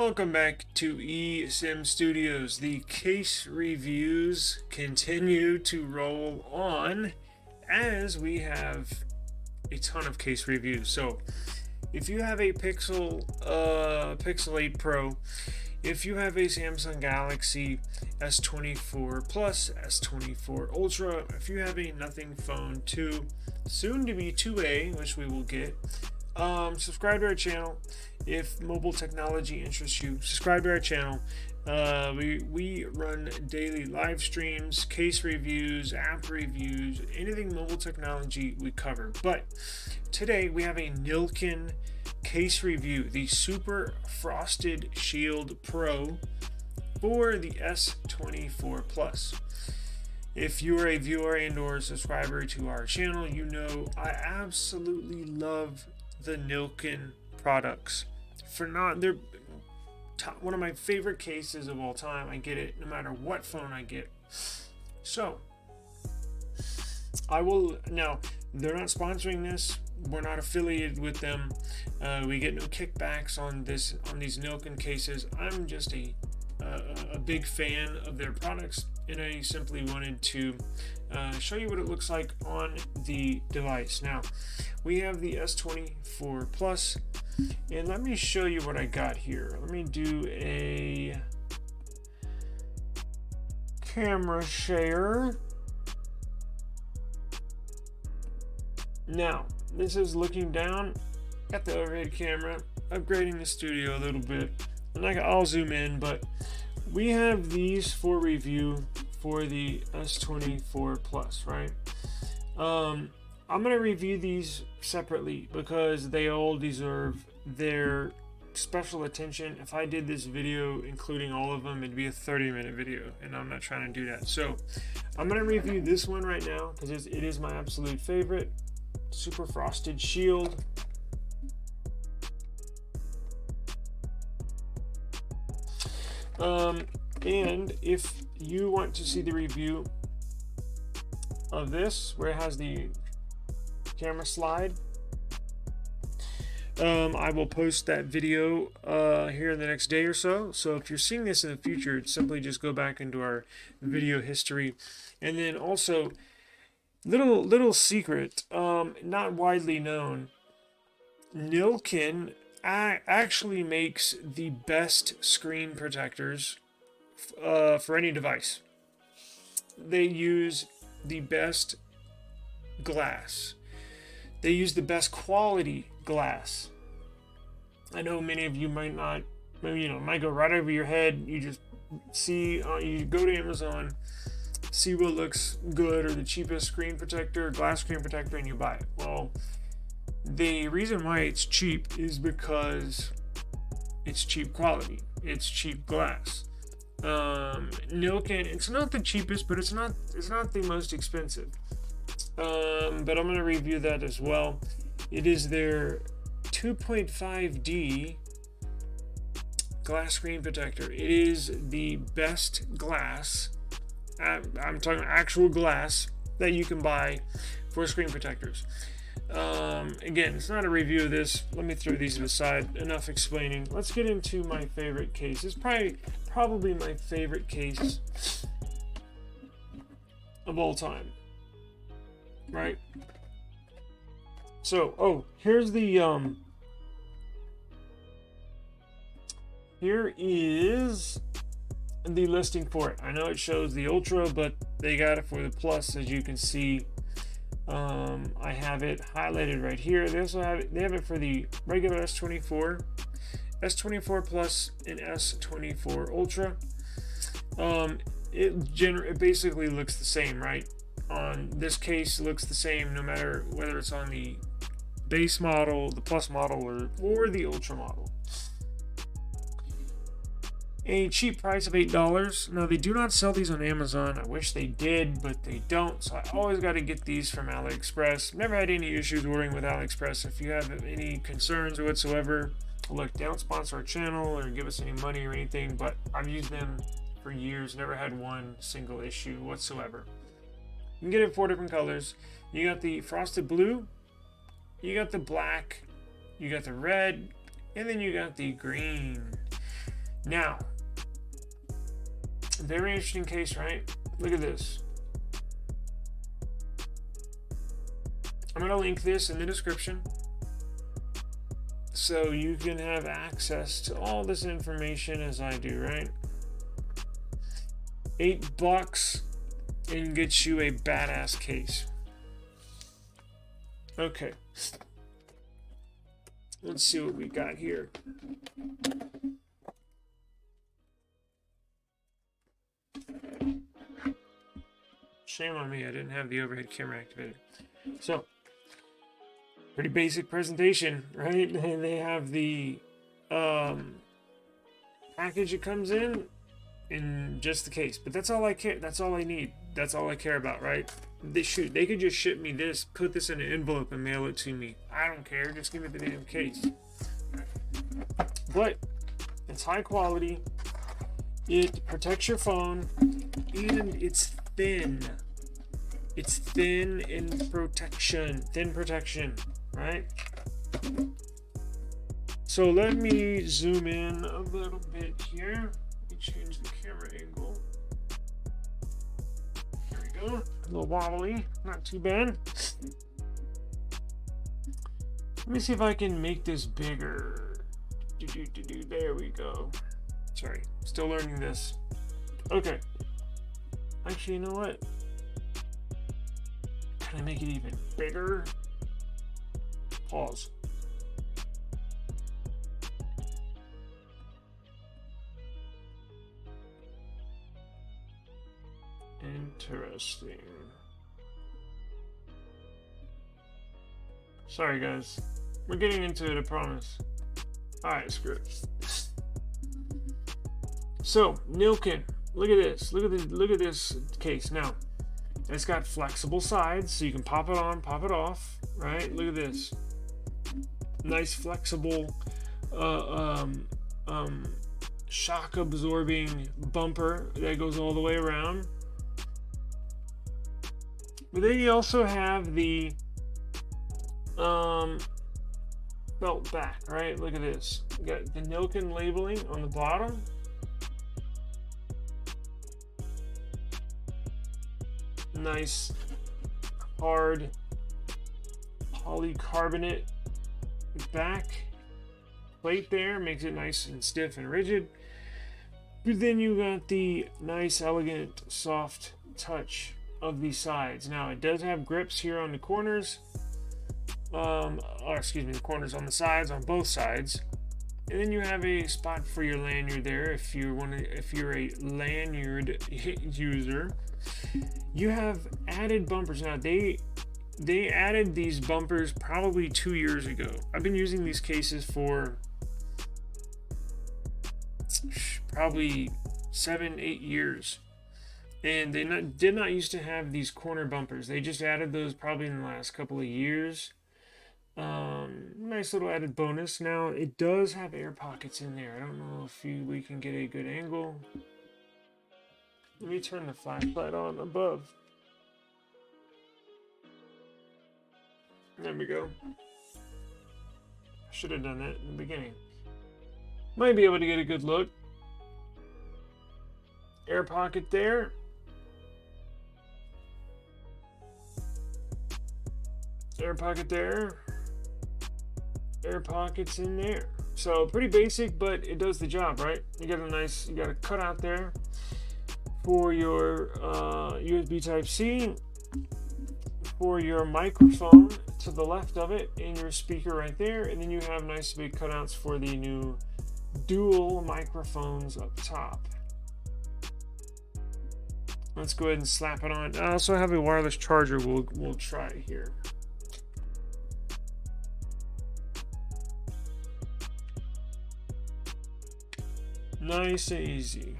Welcome back to eSIM Studios. The case reviews continue to roll on as we have a ton of case reviews. So if you have a Pixel 8 Pro, if you have a Samsung Galaxy S24 Plus, S24 Ultra, if you have a Nothing Phone 2, soon to be 2A, which we will get, subscribe to our channel. If mobile technology interests you, subscribe to our channel. We run daily live streams, case reviews, app reviews, anything mobile technology we cover. But today we have a Nillkin case review, the Super Frosted Shield Pro for the S24 Plus. If you are a viewer and or subscriber to our channel, you know I absolutely love the Nillkin products. They're one of my favorite cases of all time. I get it no matter what phone I get. So I will now. They're not sponsoring this. We're not affiliated with them. We get no kickbacks on these Nillkin cases. I'm just a big fan of their products, and I simply wanted to show you what it looks like on the device. Now, we have the S24 Plus, and let me show you what I got here. Let me do a camera share. Now, this is looking down at the overhead camera, upgrading the studio a little bit, and I'll zoom in, but we have these for review for the S24 Plus, right? I'm going to review these separately because they all deserve their special attention. If I did this video including all of them, it'd be a 30-minute video, and I'm not trying to do that. So I'm going to review this one right now because it is my absolute favorite, Super Frosted Shield. And if you want to see the review of this, where it has the camera slide, I will post that video here in the next day or so. So if you're seeing this in the future, simply just go back into our video history. And then also, little secret, not widely known, Nillkin actually makes the best screen protectors for any device. They use the best glass. They use the best quality glass. I know many of you might not, might go right over your head. You just see, you go to Amazon, see what looks good or the cheapest screen protector, glass screen protector, and you buy it. Well, the reason why it's cheap is because it's cheap quality. It's cheap glass. Nillkin, it's not the cheapest, but it's not the most expensive. But I'm going to review that as well. It is their 2.5D glass screen protector. It is the best glass. I'm talking actual glass that you can buy for screen protectors. Again, it's not a review of this. Let me throw these aside. Enough explaining. Let's get into my favorite case. It's probably my favorite case of all time. Right? So, here's the here is the listing for it. I know it shows the Ultra, but they got it for the Plus, as you can see. I have it highlighted right here. They also have it for the regular S24, S24 Plus, and S24 Ultra. It basically looks the same, right? On this case, it looks the same no matter whether it's on the base model, the Plus model, or the Ultra model. A cheap price of $8. Now, they do not sell these on Amazon. I wish they did, but they don't. So I always got to get these from AliExpress. Never had any issues ordering with AliExpress. If you have any concerns whatsoever, look, they don't sponsor our channel or give us any money or anything, but I've used them for years. Never had one single issue whatsoever. You can get it in 4 different colors. You got the frosted blue, you got the black, you got the red, and then you got the green. Now, very interesting case, right? Look at this. I'm going to link this in the description so you can have access to all this information as I do, right? $8 and gets you a badass case. Okay. Let's see what we got here. Shame on me, I didn't have the overhead camera activated. So, pretty basic presentation, right? They have the package that comes in just the case. But that's all I care. That's all I need. That's all I care about, right? They could just ship me this, put this in an envelope, and mail it to me. I don't care. Just give me the damn case. But it's high quality. It protects your phone, and it's thin. It's thin protection, right? So let me zoom in a little bit here. Let me change the camera angle. There we go. A little wobbly, not too bad. Let me see if I can make this bigger. There we go. Sorry, still learning this. Okay. Actually, you know what? Can I make it even bigger? Pause. Interesting. Sorry guys. We're getting into it, I promise. Alright, screw it. So, Nillkin. Look at this. Look at this case. Now, it's got flexible sides, so you can pop it on, pop it off, right? Look at this. Nice flexible shock absorbing bumper that goes all the way around. But then you also have the belt back, right? Look at this. You got the Nillkin labeling on the bottom. Nice hard polycarbonate back plate there, makes it nice and stiff and rigid. But then you got the nice, elegant, soft touch of the sides. Now it does have grips here on the corners, or excuse me, the corners on the sides, on both sides. And then you have a spot for your lanyard there if you're a lanyard user. You have added bumpers. Now they added these bumpers probably 2 years ago. I've been using these cases for probably 7-8 years, and they did not used to have these corner bumpers. They just added those probably in the last couple of years. Nice little added bonus. Now it does have air pockets in there. I don't know if we can get a good angle. Let me turn the flashlight on above. There we go. I should have done that in the beginning. Might be able to get a good look. Air pocket there. Air pocket there. Air pockets in there. So pretty basic, but it does the job, right? You got a cutout there for your USB Type-C, for your microphone to the left of it, and your speaker right there, and then you have nice big cutouts for the new dual microphones up top. Let's go ahead and slap it on. I also have a wireless charger we'll try here. Nice and easy.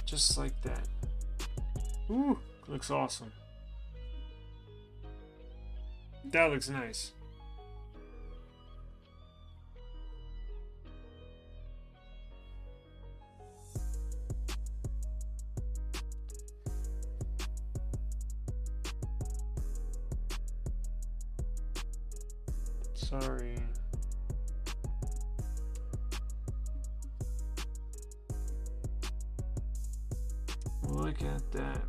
Just like that. Ooh, looks awesome. That looks nice. Sorry. look at that.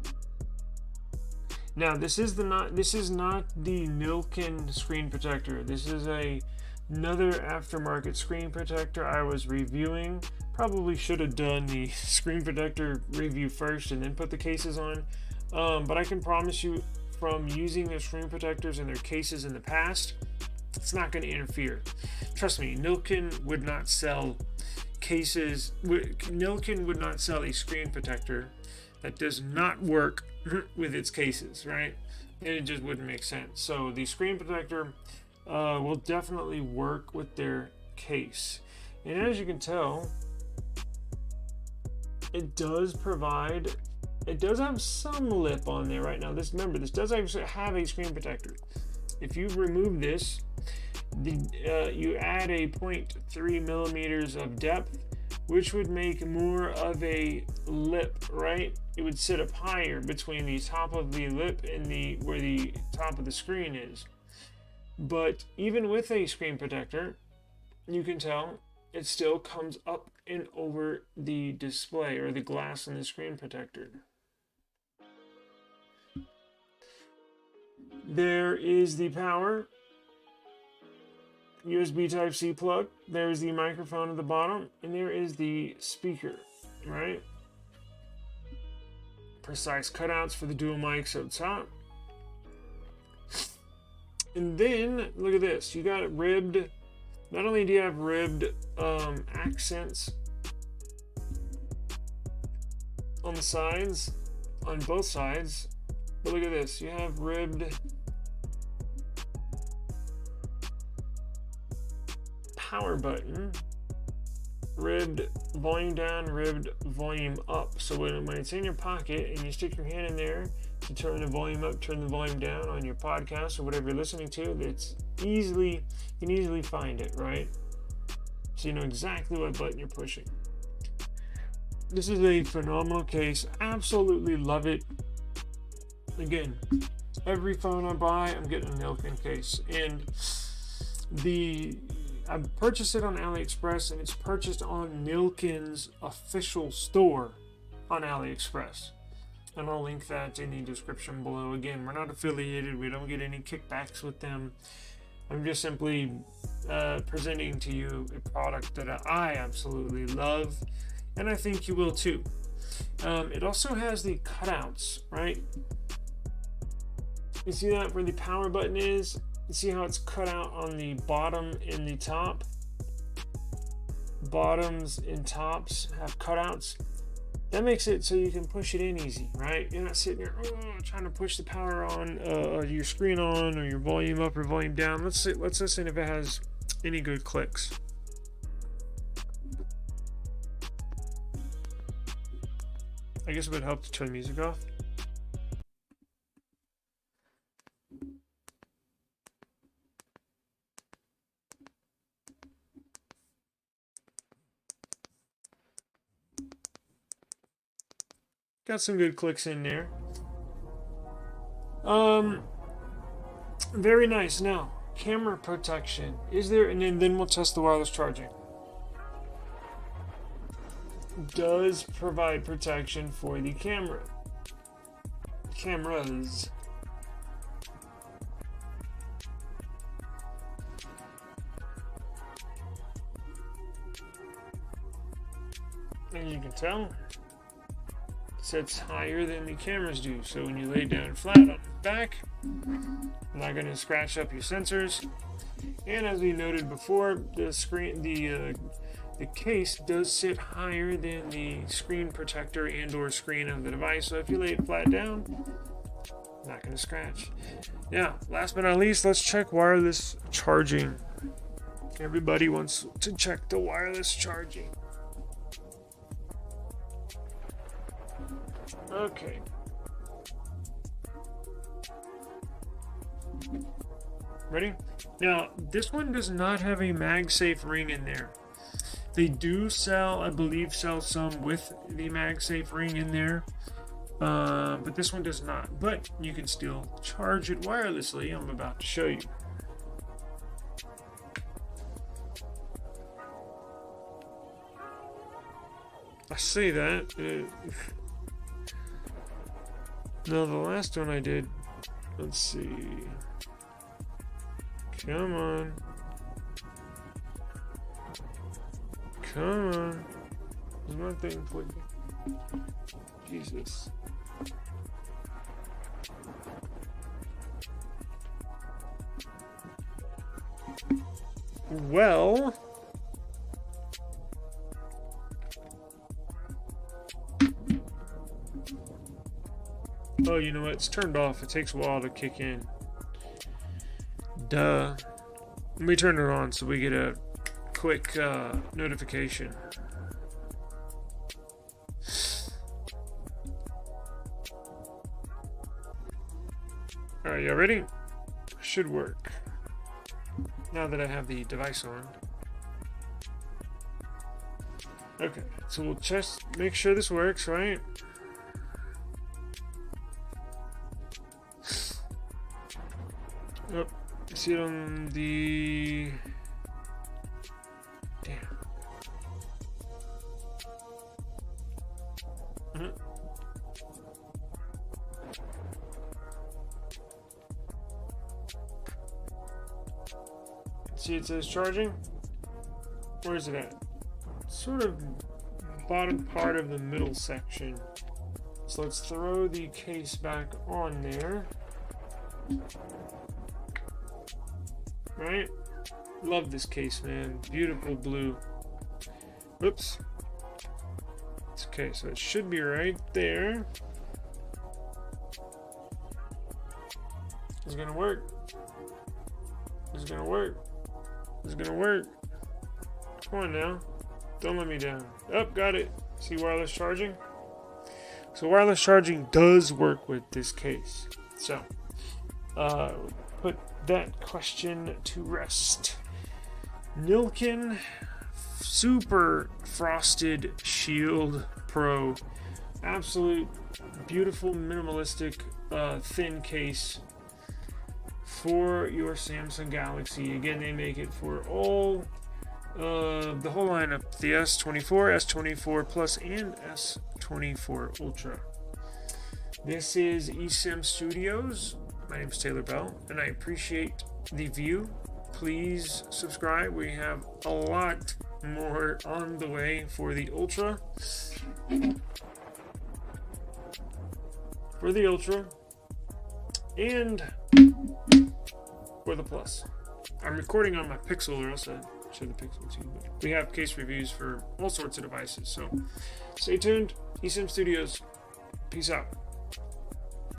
Now this is not the Nillkin screen protector. This is another aftermarket screen protector I was reviewing. Probably should have done the screen protector review first and then put the cases on. But I can promise you, from using their screen protectors and their cases in the past, it's not going to interfere. Trust me, Nillkin would not sell cases. Nillkin would not sell a screen protector that does not work with its cases, right? And it just wouldn't make sense. So the screen protector will definitely work with their case. And as you can tell, it does have some lip on there right now. Remember, this does actually have a screen protector. If you remove this, you add a 0.3 millimeters of depth, which would make more of a lip, right? It would sit up higher between the top of the lip and where the top of the screen is. But even with a screen protector, you can tell it still comes up and over the display or the glass in the screen protector. There is the power USB Type-C plug. There's the microphone at the bottom, and there is the speaker, right? Precise cutouts for the dual mics up top. And then, look at this. You got it ribbed. Not only do you have ribbed accents on the sides, on both sides, but look at this. You have ribbed power button, ribbed volume down, ribbed volume up. So when it's in your pocket and you stick your hand in there to turn the volume up, turn the volume down on your podcast or whatever you're listening to, you can easily find it, right? So you know exactly what button you're pushing. This is a phenomenal case. Absolutely love it. Again, every phone I buy, I'm getting a Nillkin case, and I purchased it on AliExpress, and it's purchased on Nillkin's official store on AliExpress. And I'll link that in the description below. Again, we're not affiliated. We don't get any kickbacks with them. I'm just simply presenting to you a product that I absolutely love, and I think you will too. It also has the cutouts, right? You see that where the power button is? You see how it's cut out on the bottom and the top? Bottoms and tops have cutouts. That makes it so you can push it in easy, right? You're not sitting there trying to push the power on, your screen on, or your volume up or volume down. Let's listen if it has any good clicks. I guess it would help to turn the music off. Got some good clicks in there. Very nice. Now, camera protection. Is there, and then we'll test the wireless charging. Does provide protection for the cameras. And you can tell sits higher than the cameras do, so when you lay down flat on the back, not going to scratch up your sensors. And as we noted before, the case does sit higher than the screen protector and/or screen of the device, so if you lay it flat down, not going to scratch. Now, last but not least, let's check wireless charging. Everybody wants to check the wireless charging. Okay. Ready? Now, this one does not have a MagSafe ring in there. They do sell some with the MagSafe ring in there, but this one does not. But you can still charge it wirelessly. I'm about to show you. I say that. No, the last one I did, let's see. Come on. Come on. Is my thing clicking? Jesus. Well, oh, you know what? It's turned off. It takes a while to kick in. Duh. Let me turn it on so we get a quick notification. Alright, y'all ready? Should work. Now that I have the device on. Okay, so we'll just make sure this works, right? Oh, I see it on the... Damn. See, it says charging. Where is it at? Sort of bottom part of the middle section. So let's throw the case back on there. Right? Love this case, man. Beautiful blue. Oops. It's okay, so it should be right there. It's gonna work. It's gonna work. It's gonna work. Come on now. Don't let me down. Oh, got it. See wireless charging? So wireless charging does work with this case. So, put that question to rest. Nillkin Super Frosted Shield Pro. Absolute beautiful, minimalistic, thin case for your Samsung Galaxy. Again, they make it for all the whole lineup: the S24, S24 Plus, and S24 Ultra. This is eSIM Studios. My name is Taylor Bell, and I appreciate the view. Please subscribe. We have a lot more on the way for the Ultra. And for the Plus. I'm recording on my Pixel, or else I'd show the Pixel to you. But we have case reviews for all sorts of devices, so stay tuned. eSIM Studios. Peace out.